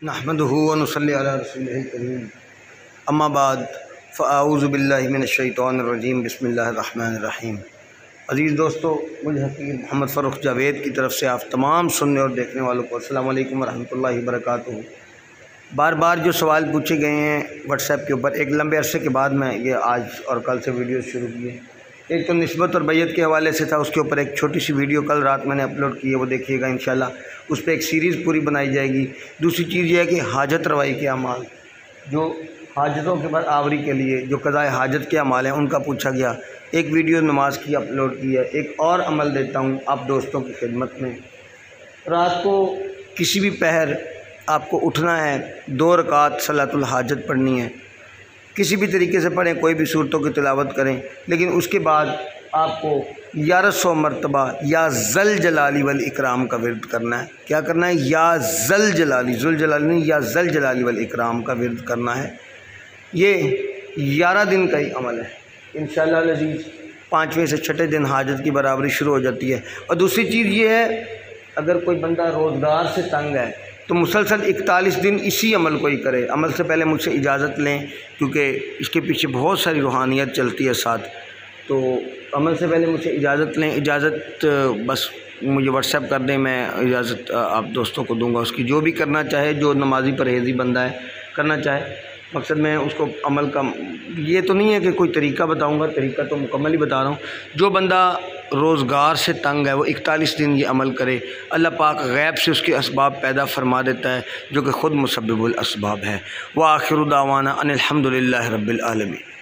नहमदुहु व नुसल्ली अला रसूलिहिल करीम अम्मा बाद फ़अऊज़ु बिल्लाहि मिनश शैतानिर रजीम बिस्मिल्लाहिर रहमानिर रहीम। अज़ीज़ दोस्तों, मुझे हकीम मोहम्मद फ़ारूक जावेद की तरफ से आप तमाम सुनने और देखने वालों को अस्सलामु अलैकुम व रहमतुल्लाहि व बरकातुहू। बार बार जो सवाल पूछे गए हैं व्हाट्सएप के ऊपर, एक लंबे अरसे के बाद मैं ये आज और कल से वीडियो शुरू किए। एक तो निस्बत और बैयत के हवाले से था, उसके ऊपर एक छोटी सी वीडियो कल रात मैंने अपलोड की है, वो देखिएगा इंशाल्लाह। उस पर एक सीरीज़ पूरी बनाई जाएगी। दूसरी चीज़ ये है कि हाजत रवाई के अमाल, जो हाजतों के बाद आवरी के लिए जो क़ज़ाए हाजत के अमाल हैं, उनका पूछा गया। एक वीडियो नमाज की अपलोड की है। एक और अमल देता हूँ आप दोस्तों की खिदमत में। रात को किसी भी पहर आपको उठना है, 2 रकात सलातुल हाजत पढ़नी है। किसी भी तरीके से पढ़ें, कोई भी सूरतों की तिलावत करें, लेकिन उसके बाद आपको 1100 मरतबा या ज़ल जलाली वल इकराम का विर्द करना है। क्या करना है? या ज़ल जलाली, ज़ुल जलाली नहीं, या ज़ल जलाली वल इकराम का विर्द करना है। ये 11 दिन का ही अमल है। इंशाअल्लाह अज़ीज़ 5वें से 6ठे दिन हाजत की बराबरी शुरू हो जाती है। और दूसरी चीज़ ये है, अगर कोई बंदा रोज़गार से तंग है तो मुसलसल 41 दिन इसी अमल को ही करे। अमल से पहले मुझसे इजाज़त लें, क्योंकि इसके पीछे बहुत सारी रूहानियत चलती है साथ। तो अमल से पहले मुझसे इजाज़त लें। इजाज़त बस मुझे व्हाट्सएप कर दें, मैं इजाज़त आप दोस्तों को दूंगा। उसकी जो भी करना चाहे, जो नमाजी परहेज़ी बंदा है करना चाहे, मकसद मैं उसको अमल का ये तो नहीं है कि कोई तरीका बताऊंगा, तरीका तो मुकम्मल ही बता रहा हूँ। जो बंदा रोज़गार से तंग है वो 41 दिन ये अमल करे। अल्लाह पाक गैब से उसके असबाब पैदा फरमा देता है, जो कि ख़ुद मुसब्बिबुल असबाब है। व आखिरु दावाना अनिल हम्दुलिल्लाहि रब्बिल आलमीन।